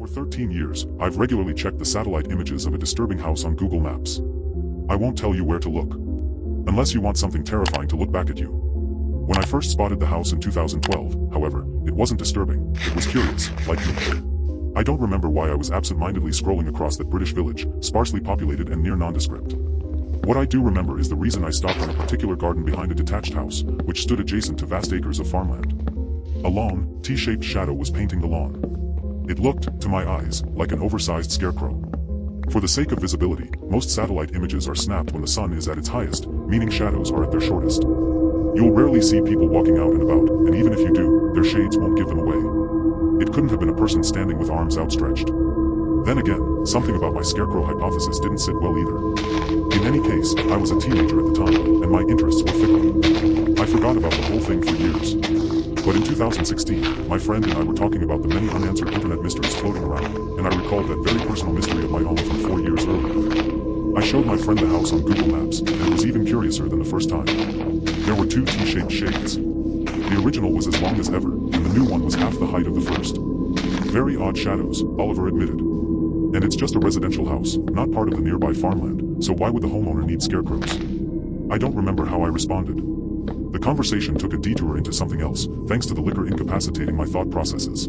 For 13 years, I've regularly checked the satellite images of a disturbing house on Google Maps. I won't tell you where to look. Unless you want something terrifying to look back at you. When I first spotted the house in 2012, however, it wasn't disturbing, it was curious, like me. I don't remember why I was absent-mindedly scrolling across that British village, sparsely populated and near nondescript. What I do remember is the reason I stopped on a particular garden behind a detached house, which stood adjacent to vast acres of farmland. A long, T-shaped shadow was painting the lawn. It looked, to my eyes, like an oversized scarecrow. For the sake of visibility, most satellite images are snapped when the sun is at its highest, meaning shadows are at their shortest. You'll rarely see people walking out and about, and even if you do, their shades won't give them away. It couldn't have been a person standing with arms outstretched. Then again, something about my scarecrow hypothesis didn't sit well either. In any case, I was a teenager at the time, and my interests were fickle. I forgot about the whole thing for years. But in 2016, my friend and I were talking about the many unanswered internet mysteries floating around, and I recalled that very personal mystery of my own from 4 years earlier. I showed my friend the house on Google Maps, and it was even curiouser than the first time. There were two T-shaped shades. The original was as long as ever, and the new one was half the height of the first. Very odd shadows, Oliver admitted. And it's just a residential house, not part of the nearby farmland, so why would the homeowner need scarecrows? I don't remember how I responded. The conversation took a detour into something else, thanks to the liquor incapacitating my thought processes.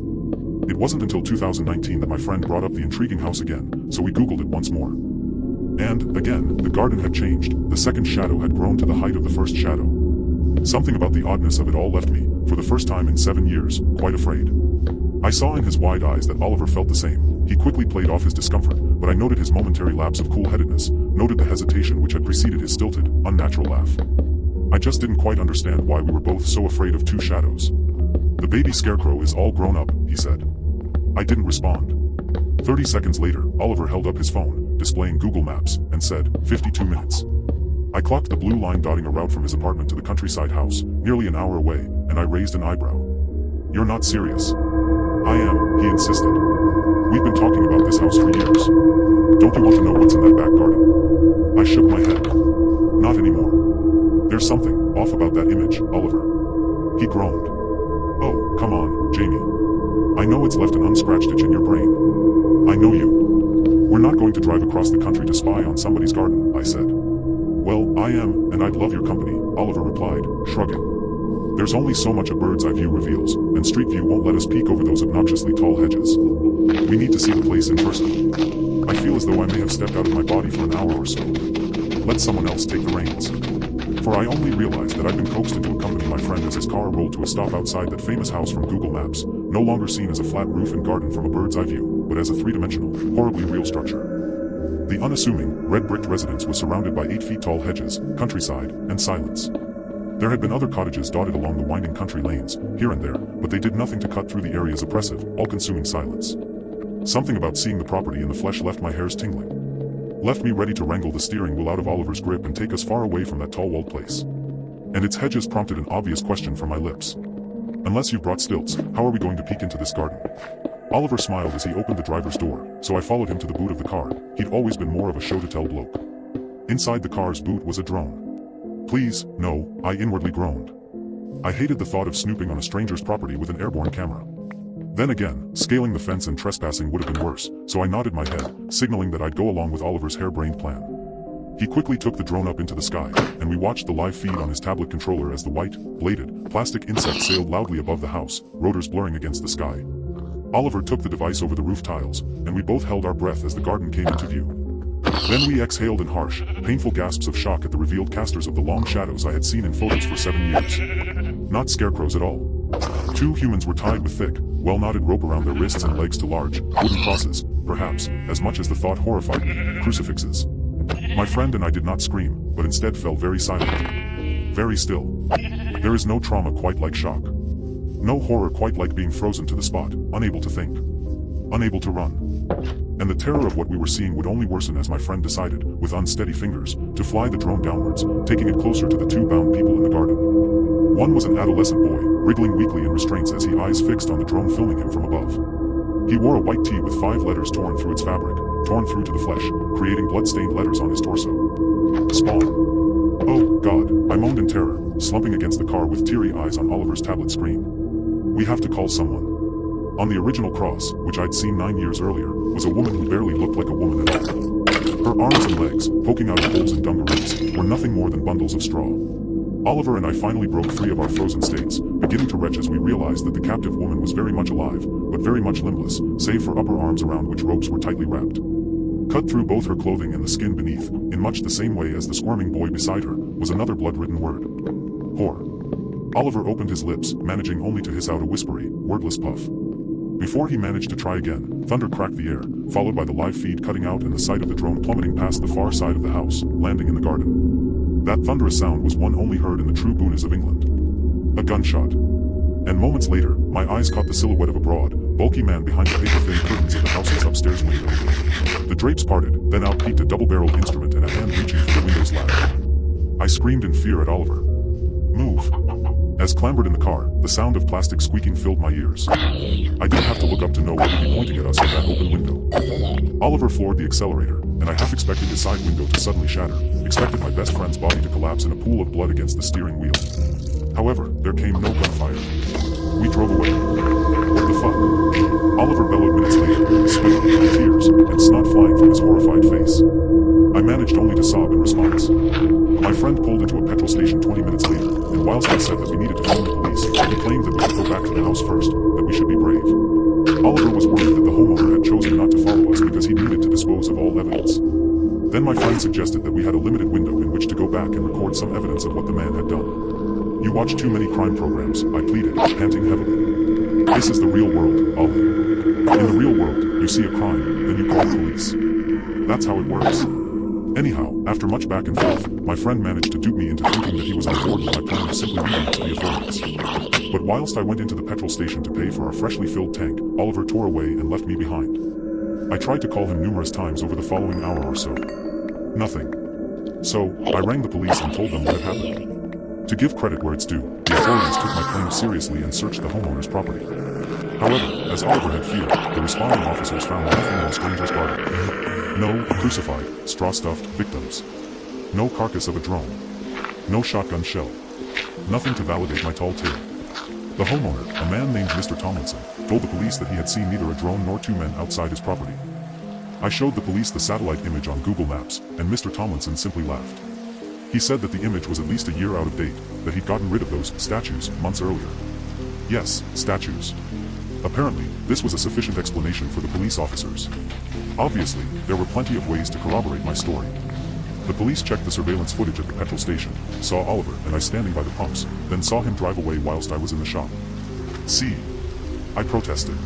It wasn't until 2019 that my friend brought up the intriguing house again, so we Googled it once more. And, again, the garden had changed, the second shadow had grown to the height of the first shadow. Something about the oddness of it all left me, for the first time in 7 years, quite afraid. I saw in his wide eyes that Oliver felt the same. He quickly played off his discomfort, but I noted his momentary lapse of cool-headedness, noted the hesitation which had preceded his stilted, unnatural laugh. I just didn't quite understand why we were both so afraid of two shadows. The baby scarecrow is all grown up, he said. I didn't respond. 30 seconds later, Oliver held up his phone, displaying Google Maps, and said, 52 minutes. I clocked the blue line dotting a route from his apartment to the countryside house, nearly an hour away, and I raised an eyebrow. You're not serious. I am, he insisted. We've been talking about this house for years. Don't you want to know what's in that back garden? I shook my head. Not anymore. There's something off about that image, Oliver. He groaned. Oh, come on, Jamie. I know it's left an unscratched itch in your brain. I know you. We're not going to drive across the country to spy on somebody's garden, I said. Well, I am, and I'd love your company, Oliver replied, shrugging. There's only so much a bird's eye view reveals, and street view won't let us peek over those obnoxiously tall hedges. We need to see the place in person. I feel as though I may have stepped out of my body for an hour or so. Let someone else take the reins. For I only realized that I'd been coaxed into accompanying my friend as his car rolled to a stop outside that famous house from Google Maps, no longer seen as a flat roof and garden from a bird's eye view, but as a three-dimensional, horribly real structure. The unassuming, red-bricked residence was surrounded by 8-feet-tall hedges, countryside, and silence. There had been other cottages dotted along the winding country lanes, here and there, but they did nothing to cut through the area's oppressive, all-consuming silence. Something about seeing the property in the flesh left my hairs tingling. Left me ready to wrangle the steering wheel out of Oliver's grip and take us far away from that tall-walled place. And its hedges prompted an obvious question from my lips. Unless you've brought stilts, how are we going to peek into this garden? Oliver smiled as he opened the driver's door, so I followed him to the boot of the car. He'd always been more of a show-to-tell bloke. Inside the car's boot was a drone. Please, no, I inwardly groaned. I hated the thought of snooping on a stranger's property with an airborne camera. Then again, scaling the fence and trespassing would have been worse, so I nodded my head, signaling that I'd go along with Oliver's harebrained plan. He quickly took the drone up into the sky, and we watched the live feed on his tablet controller as the white, bladed, plastic insect sailed loudly above the house, rotors blurring against the sky. Oliver took the device over the roof tiles, and we both held our breath as the garden came into view. Then we exhaled in harsh, painful gasps of shock at the revealed casters of the long shadows I had seen in photos for 7 years. Not scarecrows at all. Two humans were tied with thick, well-knotted rope around their wrists and legs to large, wooden crosses, perhaps, as much as the thought horrified me, crucifixes. My friend and I did not scream, but instead fell very silent. Very still. There is no trauma quite like shock. No horror quite like being frozen to the spot, unable to think. Unable to run. And the terror of what we were seeing would only worsen as my friend decided, with unsteady fingers, to fly the drone downwards, taking it closer to the two bound people in the garden. One was an adolescent boy, wriggling weakly in restraints as he eyes fixed on the drone filming him from above. He wore a white tee with 5 letters torn through its fabric, torn through to the flesh, creating blood-stained letters on his torso. Spawn. Oh, God, I moaned in terror, slumping against the car with teary eyes on Oliver's tablet screen. We have to call someone. On the original cross, which I'd seen 9 years earlier, was a woman who barely looked like a woman at all. Her arms and legs, poking out of holes in dungarees, were nothing more than bundles of straw. Oliver and I finally broke free of our frozen states, beginning to retch as we realized that the captive woman was very much alive, but very much limbless, save for upper arms around which ropes were tightly wrapped. Cut through both her clothing and the skin beneath, in much the same way as the squirming boy beside her, was another blood-ridden word. Whore. Oliver opened his lips, managing only to hiss out a whispery, wordless puff. Before he managed to try again, thunder cracked the air, followed by the live feed cutting out and the sight of the drone plummeting past the far side of the house, landing in the garden. That thunderous sound was one only heard in the true boonies of England. A gunshot. And moments later, my eyes caught the silhouette of a broad, bulky man behind the paper-thin curtains of the house's upstairs window. The drapes parted, then out peeked a double-barreled instrument and a hand reaching for the window's latch. I screamed in fear at Oliver. Move. As clambered in the car, the sound of plastic squeaking filled my ears. I didn't have to look up to know what would be pointing at us from that open window. Oliver floored the accelerator, and I half expected his side window to suddenly shatter, expected my best friend's body to collapse in a pool of blood against the steering wheel. However, there came no gunfire. We drove away. What the fuck? Oliver bellowed minutes later, sweat, tears, and snot flying from his horrified face. I managed only to sob in response. My friend pulled into a petrol station 20 minutes later, and whilst I said that we needed to phone the police, he claimed that we should go back to the house first, that we should be brave. Oliver was worried that the homeowner had chosen not to follow us because he needed to dispose of all evidence. Then my friend suggested that we had a limited window in which to go back and record some evidence of what the man had done. You watch too many crime programs, I pleaded, panting heavily. This is the real world, Ollie. In the real world, you see a crime, then you call the police. That's how it works. Anyhow, after much back and forth, my friend managed to dupe me into thinking that he was on board with my plan of simply leaving it to the authorities. But whilst I went into the petrol station to pay for our freshly filled tank, Oliver tore away and left me behind. I tried to call him numerous times over the following hour or so. Nothing. So, I rang the police and told them what had happened. To give credit where it's due, the authorities took my claim seriously and searched the homeowner's property. However, as Oliver had feared, the responding officers found nothing in the stranger's garden. No crucified, straw-stuffed victims. No carcass of a drone. No shotgun shell. Nothing to validate my tall tale. The homeowner, a man named Mr. Tomlinson, told the police that he had seen neither a drone nor two men outside his property. I showed the police the satellite image on Google Maps, and Mr. Tomlinson simply laughed. He said that the image was at least a year out of date, that he'd gotten rid of those statues months earlier. Yes, statues. Apparently, this was a sufficient explanation for the police officers. Obviously, there were plenty of ways to corroborate my story. The police checked the surveillance footage at the petrol station, saw Oliver and I standing by the pumps, then saw him drive away whilst I was in the shop. See? I protested.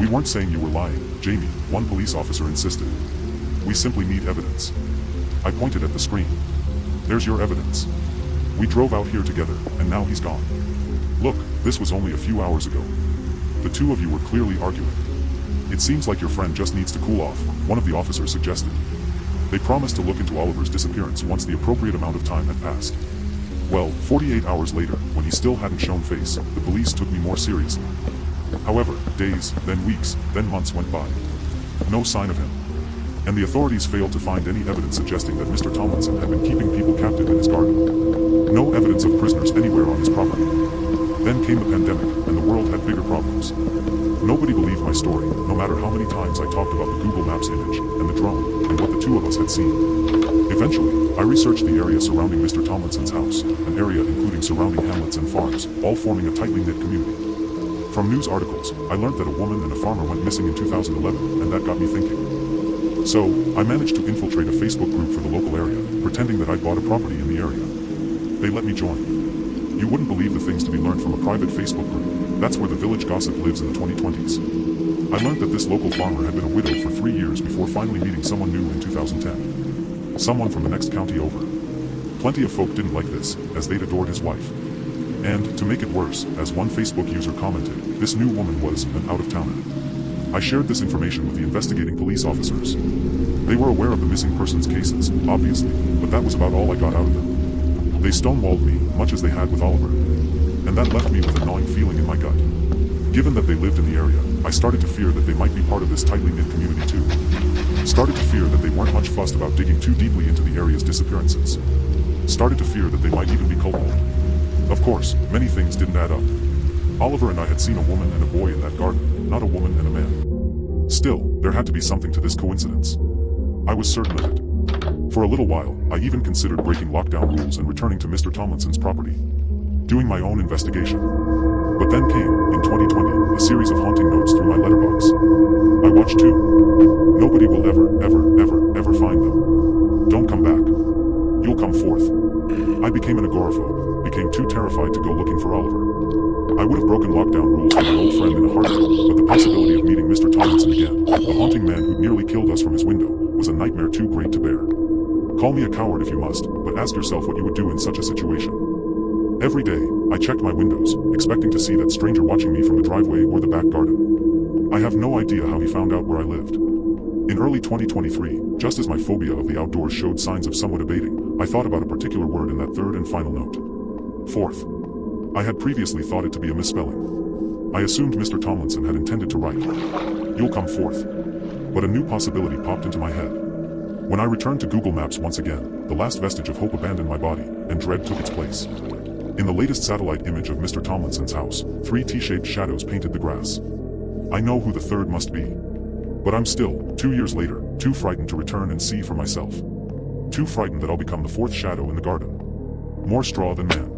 We weren't saying you were lying, Jamie, one police officer insisted. We simply need evidence. I pointed at the screen. There's your evidence. We drove out here together, and now he's gone. Look, this was only a few hours ago. The two of you were clearly arguing. It seems like your friend just needs to cool off, one of the officers suggested. They promised to look into Oliver's disappearance once the appropriate amount of time had passed. Well, 48 hours later, when he still hadn't shown face, the police took me more seriously. However, days, then weeks, then months went by. No sign of him. And the authorities failed to find any evidence suggesting that Mr. Tomlinson had been keeping people captive in his garden. No evidence of prisoners anywhere on his property. Then came the pandemic, and the world had bigger problems. Nobody believed my story, no matter how many times I talked about the Google Maps image, and the drone, and what the two of us had seen. Eventually, I researched the area surrounding Mr. Tomlinson's house, an area including surrounding hamlets and farms, all forming a tightly knit community. From news articles, I learned that a woman and a farmer went missing in 2011, and that got me thinking. So, I managed to infiltrate a Facebook group for the local area, pretending that I'd bought a property in the area. They let me join. You wouldn't believe the things to be learned from a private Facebook group. That's where the village gossip lives in the 2020s. I learned that this local farmer had been a widow for 3 years before finally meeting someone new in 2010. Someone from the next county over. Plenty of folk didn't like this, as they'd adored his wife. And, to make it worse, as one Facebook user commented, this new woman was an out-of-towner. I shared this information with the investigating police officers. They were aware of the missing persons cases, obviously, but that was about all I got out of them. They stonewalled me, much as they had with Oliver. And that left me with a gnawing feeling in my gut. Given that they lived in the area, I started to fear that they might be part of this tightly knit community too. Started to fear that they weren't much fussed about digging too deeply into the area's disappearances. Started to fear that they might even be culpable. Of course, many things didn't add up. Oliver and I had seen a woman and a boy in that garden, not a woman and a man. Still, there had to be something to this coincidence. I was certain of it. For a little while, I even considered breaking lockdown rules and returning to Mr. Tomlinson's property, doing my own investigation. But then came, in 2020, a series of haunting notes through my letterbox. I watched too. Nobody will ever find them. Don't come back. You'll come forth. I became an agoraphobe, became too terrified to go looking for Oliver. I would have broken lockdown rules for my old friend in a heartbeat, but the possibility of meeting Mr. Tomlinson again, the haunting man who'd nearly killed us from his window, was a nightmare too great to bear. Call me a coward if you must, but ask yourself what you would do in such a situation. Every day, I checked my windows, expecting to see that stranger watching me from the driveway or the back garden. I have no idea how he found out where I lived. In early 2023, just as my phobia of the outdoors showed signs of somewhat abating, I thought about a particular word in that third and final note. Fourth. I had previously thought it to be a misspelling. I assumed Mr. Tomlinson had intended to write, "You'll come forth." But a new possibility popped into my head. When I returned to Google Maps once again, the last vestige of hope abandoned my body, and dread took its place. In the latest satellite image of Mr. Tomlinson's house, 3 T-shaped shadows painted the grass. I know who the third must be. But I'm still, 2 years later, too frightened to return and see for myself. Too frightened that I'll become the fourth shadow in the garden. More straw than man.